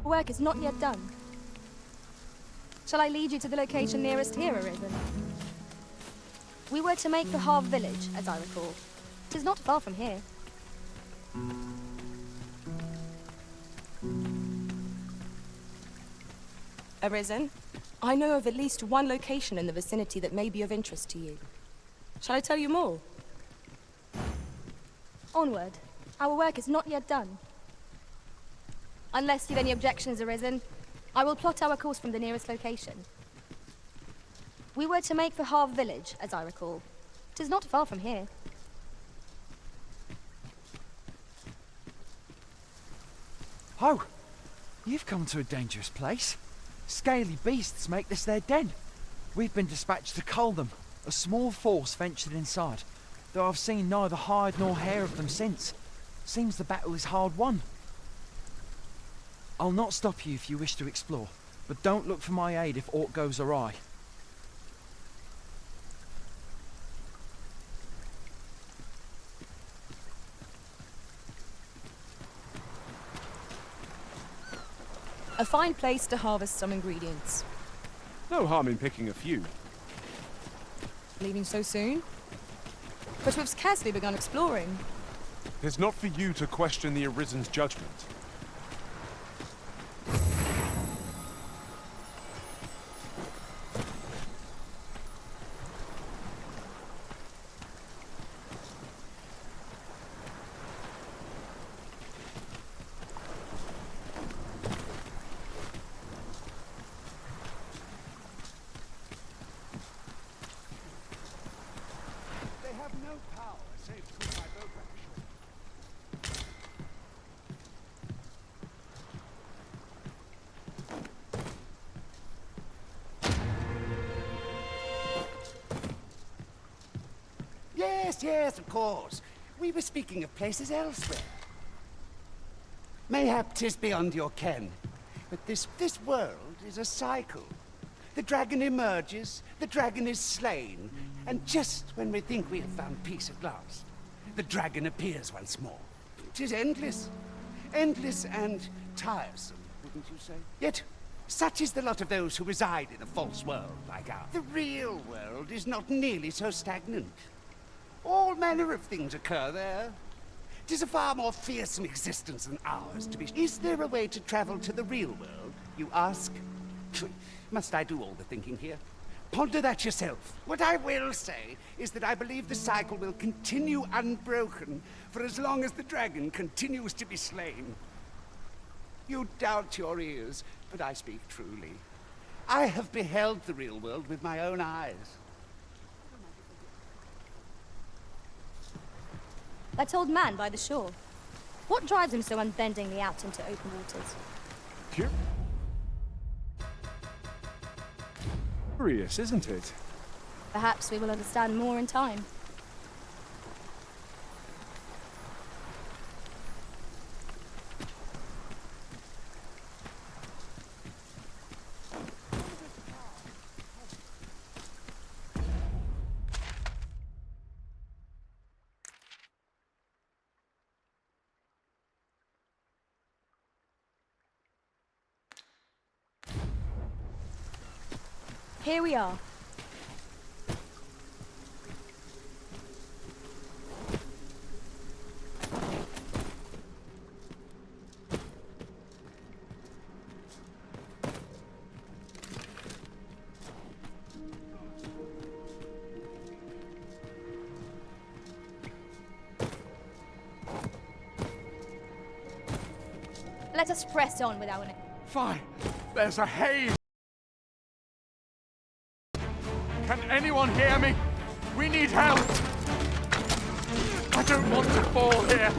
Work is not yet done. Shall I lead you to the location nearest here, Arisen? We were to make the Harv village, as I recall. 'Tis not far from here. Arisen, I know of at least one location in the vicinity that may be of interest to you. Shall I tell you more? Onward. Our work is not yet done. Unless you've any objections, Arisen, I will plot our course from the nearest location. We were to make for Harv village, as I recall. 'Tis not far from here. Oh, you've come to a dangerous place. Scaly beasts make this their den. We've been dispatched to cull them. A small force ventured inside, though I've seen neither hide nor hair of them since. Seems the battle is hard won. I'll not stop you if you wish to explore, but don't look for my aid if aught goes awry. A fine place to harvest some ingredients. No harm in picking a few. Leaving so soon? But we've scarcely begun exploring. It's not for you to question the Arisen's judgment. Yes, of course. We were speaking of places elsewhere. Mayhap 'tis beyond your ken, but this world is a cycle. The dragon emerges, the dragon is slain, and just when we think we have found peace at last, the dragon appears once more. 'Tis endless. Endless and tiresome, wouldn't you say? Yet, such is the lot of those who reside in a false world like ours. The real world is not nearly so stagnant. All manner of things occur there. 'Tis a far more fearsome existence than ours, to be. Is there a way to travel to the real world, you ask? Must I do all the thinking here? Ponder that yourself. What I will say is that I believe the cycle will continue unbroken for as long as the dragon continues to be slain. You doubt your ears, but I speak truly. I have beheld the real world with my own eyes. That old man by the shore. What drives him so unbendingly out into open waters? Curious, isn't it? Perhaps we will understand more in time. Here we are. Let us press on with our... Fine. There's a haze. Can anyone hear me? We need help! I don't want to fall here!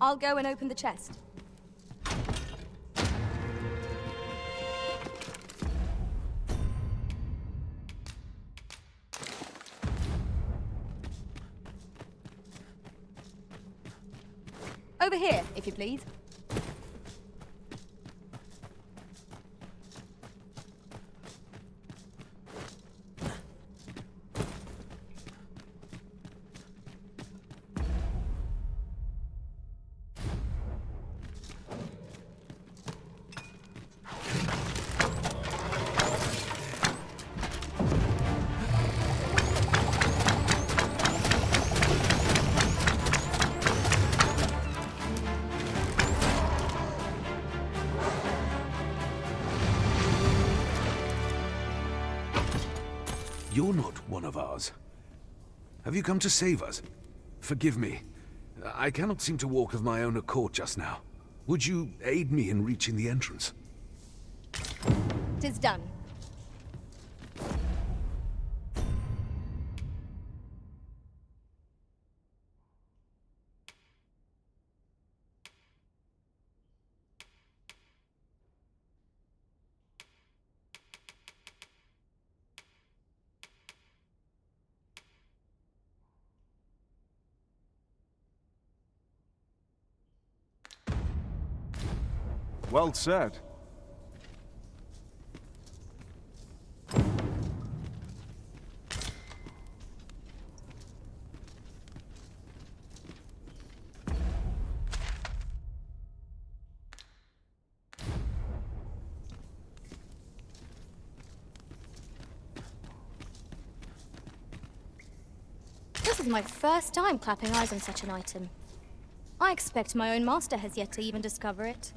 I'll go and open the chest. Over here, if you please. You're not one of ours. Have you come to save us? Forgive me. I cannot seem to walk of my own accord just now. Would you aid me in reaching the entrance? 'Tis done. Well said. This is my first time clapping eyes on such an item. I expect my own master has yet to even discover it.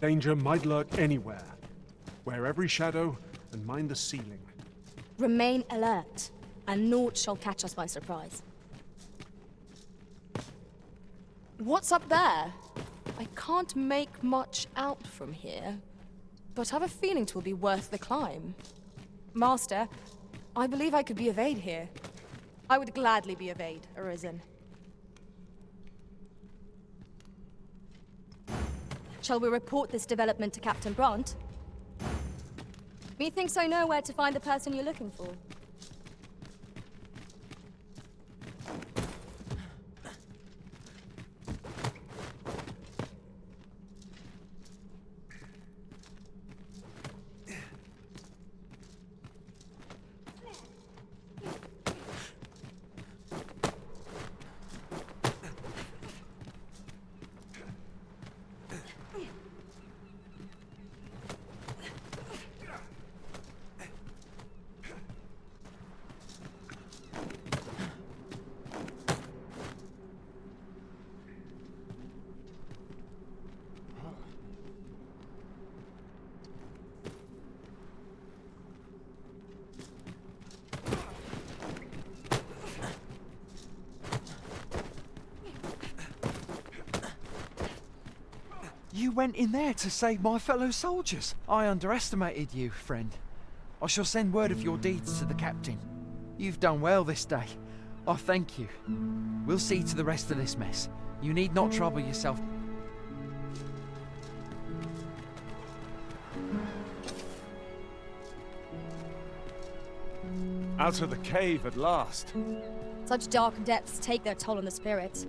Danger might lurk anywhere. Wear every shadow and mind the ceiling. Remain alert, and naught shall catch us by surprise. What's up there? I can't make much out from here, but have a feeling 'twill be worth the climb. Master, I believe I could be of aid here. I would gladly be of aid, Arisen. Shall we report this development to Captain Brant? Methinks I know where to find the person you're looking for. went in there to save my fellow soldiers. I underestimated you, friend. I shall send word of your deeds to the captain. You've done well this day. I thank you. We'll see to the rest of this mess. You need not trouble yourself. Out of the cave at last. Such dark depths take their toll on the spirit.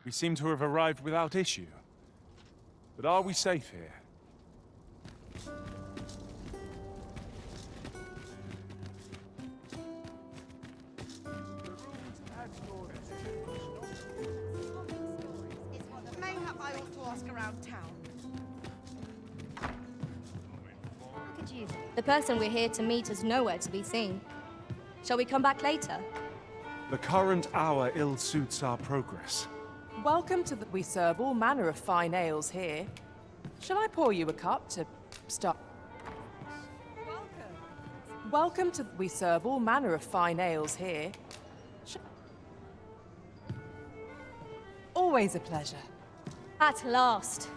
We seem to have arrived without issue. But are we safe here? Mayhap I ought to ask around town. The person we're here to meet is nowhere to be seen. Shall we come back later? The current hour ill suits our progress. Welcome to the... We serve all manner of fine ales here. Shall I pour you a cup to start? Welcome to... We serve all manner of fine ales here. Always a pleasure. At last.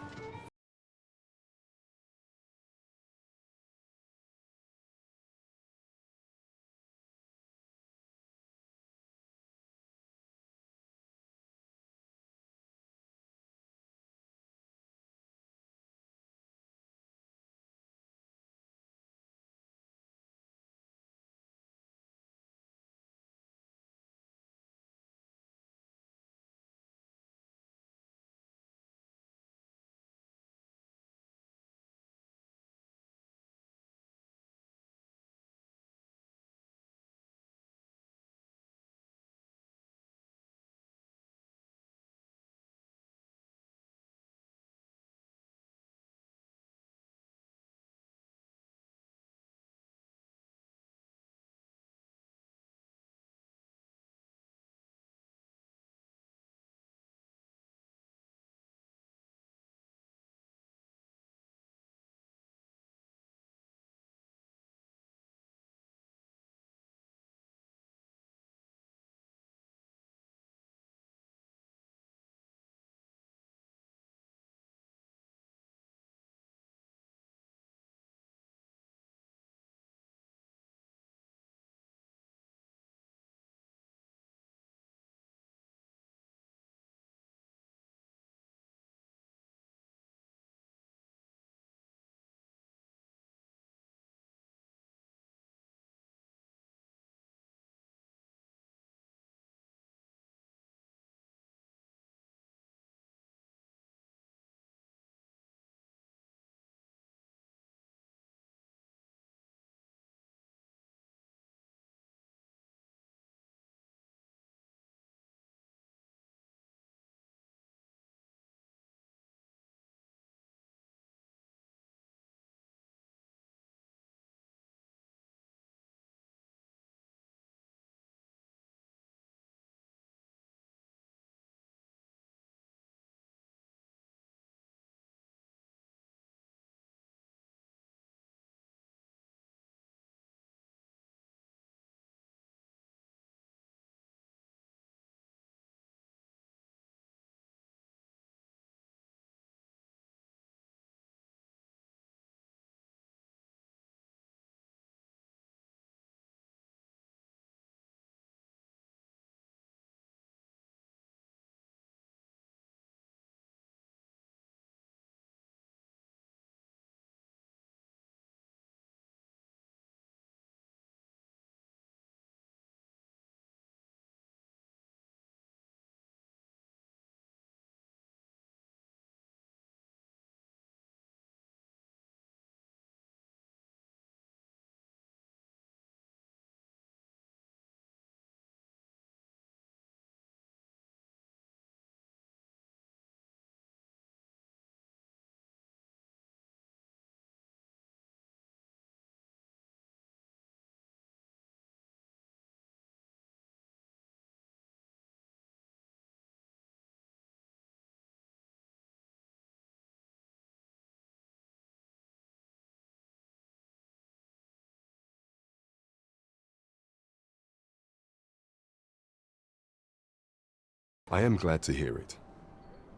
I am glad to hear it,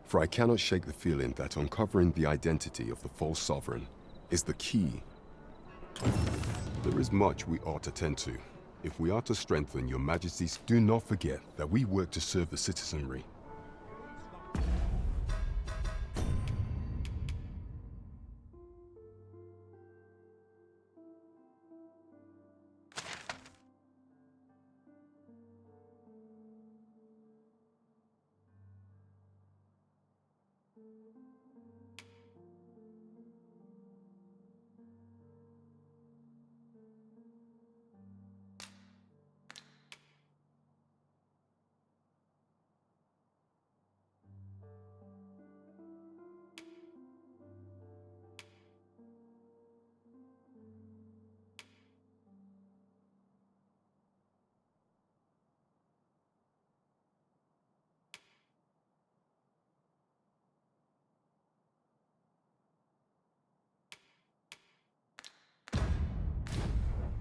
for I cannot shake the feeling that uncovering the identity of the false sovereign is the key. There is much we ought to tend to. If we are to strengthen your majesties, do not forget that we work to serve the citizenry.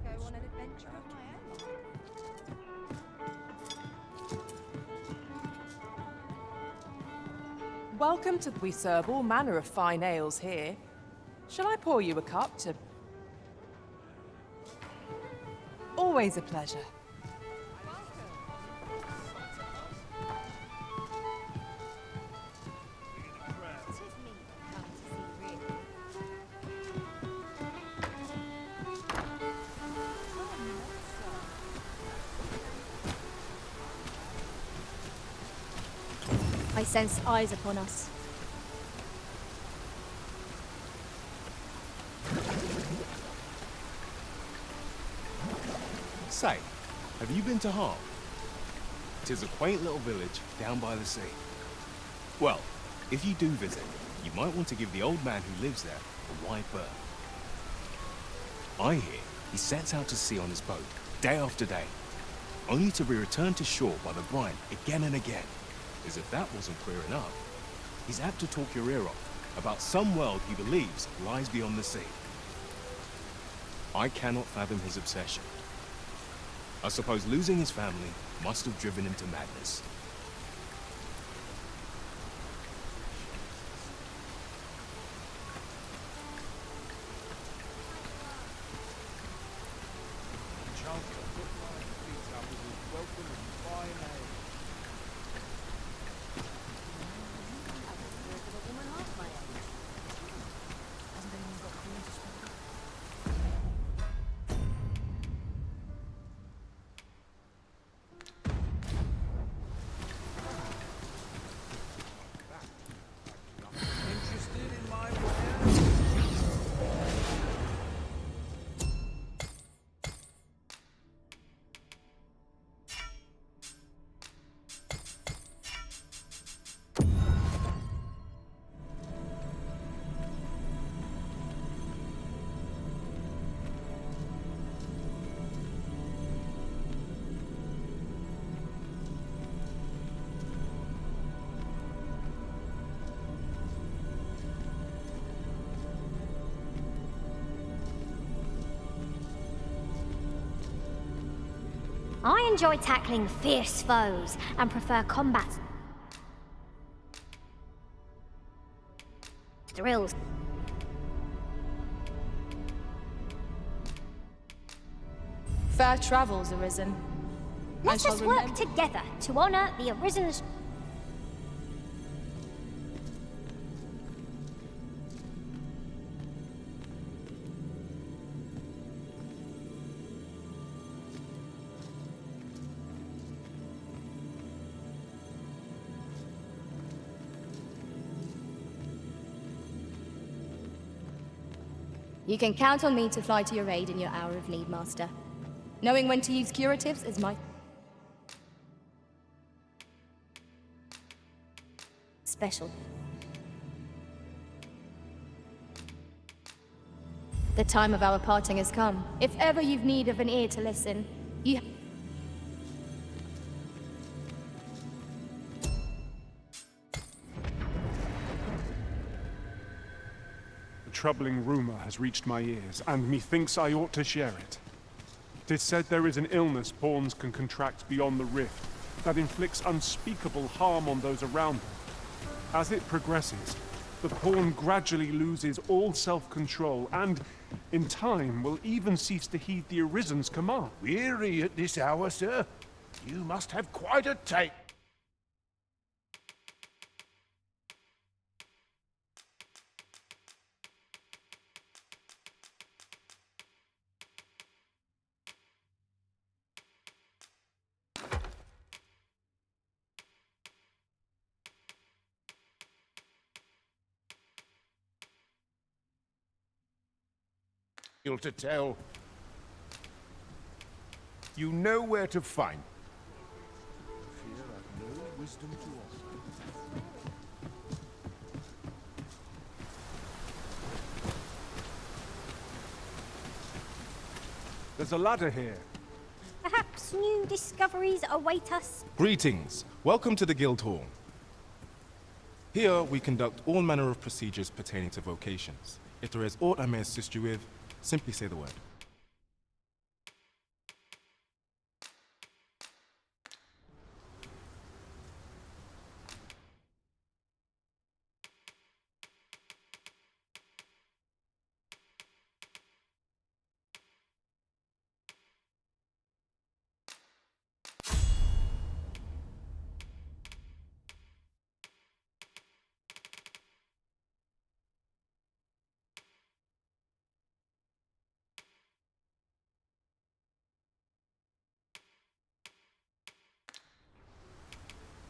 Go on an adventure of my own. Welcome to... We serve all manner of fine ales here. Shall I pour you a cup to... Always a pleasure. I sense eyes upon us. Say, have you been to Harm? 'Tis a quaint little village down by the sea. Well, if you do visit, you might want to give the old man who lives there a wide berth. I hear he sets out to sea on his boat, day after day, only to be returned to shore by the brine again and again. As if that wasn't queer enough, he's apt to talk your ear off about some world he believes lies beyond the sea. I cannot fathom his obsession. I suppose losing his family must have driven him to madness. I enjoy tackling fierce foes and prefer combat thrills. Fair travels, Arisen. Let us work together to honor the Arisen's... You can count on me to fly to your aid in your hour of need, Master. Knowing when to use curatives is my special. The time of our parting has come. If ever you've need of an ear to listen, you... A troubling rumor has reached my ears, and methinks I ought to share it. 'Tis said there is an illness pawns can contract beyond the rift, that inflicts unspeakable harm on those around them. As it progresses, the pawn gradually loses all self-control and, in time, will even cease to heed the Arisen's command. Weary at this hour, sir? You must have quite a take. To tell. You know where to find. Fear I've no wisdom to offer. There's a ladder here. Perhaps new discoveries await us. Greetings. Welcome to the Guild Hall. Here we conduct all manner of procedures pertaining to vocations. If there is aught I may assist you with, simply say the word.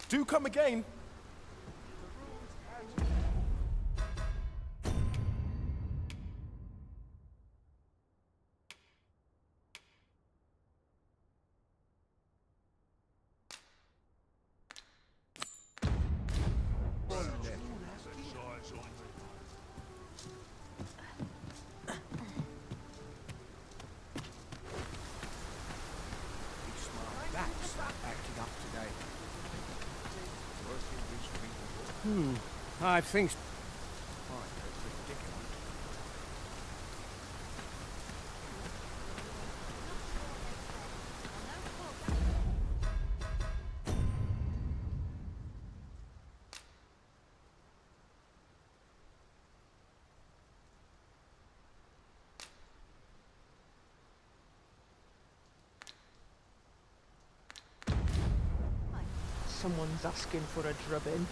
Do come again. I think... Someone's asking for a drubbing.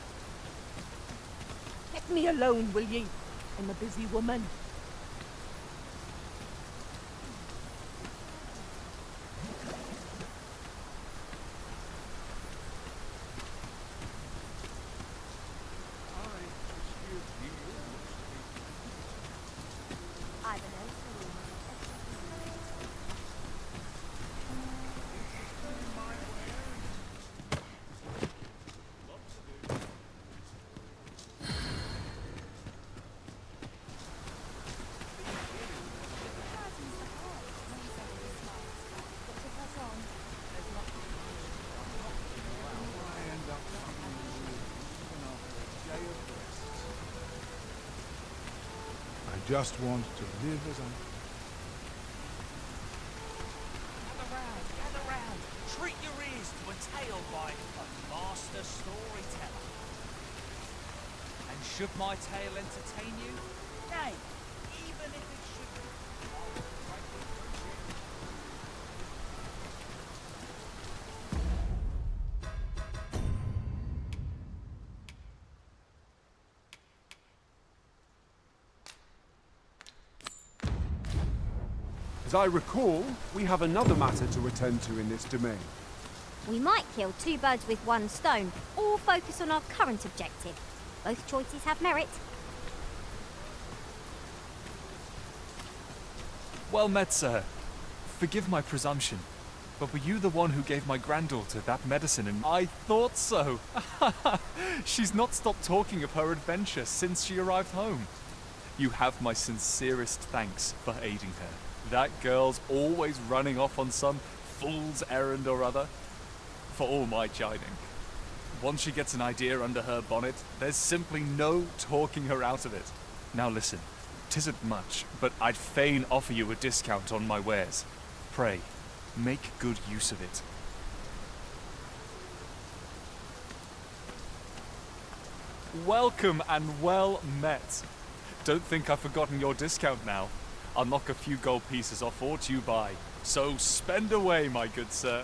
Let me alone, will ye? I'm a busy woman. Just want to live as I... Gather round. Treat your ears to a tale by a master storyteller. And should my tale entertain you? Nay, even if it shouldn't, I will greatly appreciate it. As I recall, we have another matter to attend to in this domain. We might kill two birds with one stone, or focus on our current objective. Both choices have merit. Well met, sir. Forgive my presumption, but were you the one who gave my granddaughter that medicine and— I thought so! She's not stopped talking of her adventure since she arrived home. You have my sincerest thanks for aiding her. That girl's always running off on some fool's errand or other. For all my chiding. Once she gets an idea under her bonnet, there's simply no talking her out of it. Now listen, 'tisn't much, but I'd fain offer you a discount on my wares. Pray, make good use of it. welcome and well met. Don't think I've forgotten your discount now. I'll knock a few gold pieces off aught you buy. So spend away, my good sir.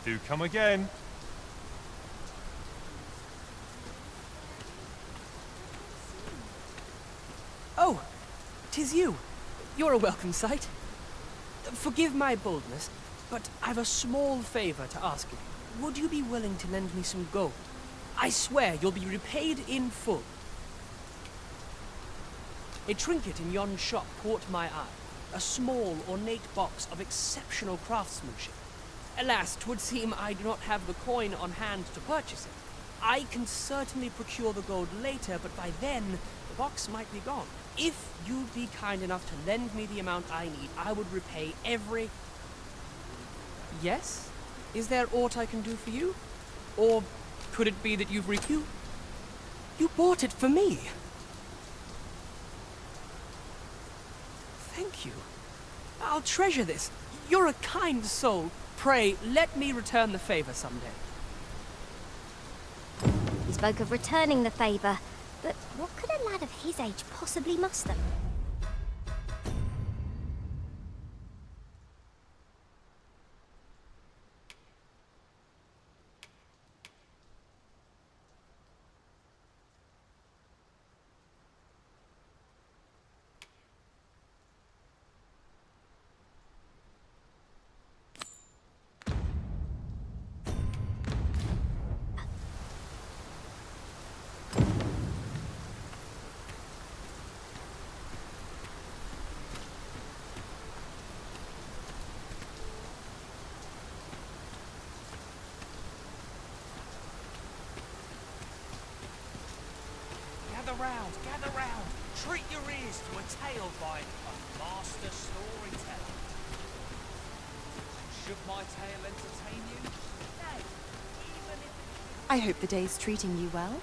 Do come again. Oh, 'tis you. You're a welcome sight. Forgive my boldness, but I've a small favor to ask you. Would you be willing to lend me some gold? I swear you'll be repaid in full. A trinket in yon shop caught my eye. A small, ornate box of exceptional craftsmanship. Alas, 'twould seem I do not have the coin on hand to purchase it. I can certainly procure the gold later, but by then, the box might be gone. If you'd be kind enough to lend me the amount I need, I would repay every... Yes? Is there aught I can do for you? Or could it be that you've You bought it for me! Thank you. I'll treasure this. You're a kind soul. Pray, let me return the favor someday. He spoke of returning the favour, but what could a lad of his age possibly muster? Gather round. Treat your ears to a tale by a master storyteller. And should my tale entertain you? Nay, even if... I hope the day's treating you well.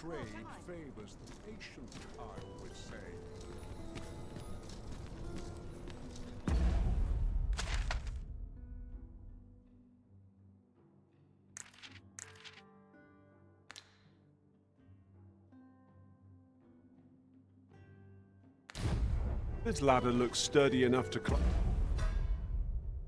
Trade favors the patient, I would say. This ladder looks sturdy enough to climb.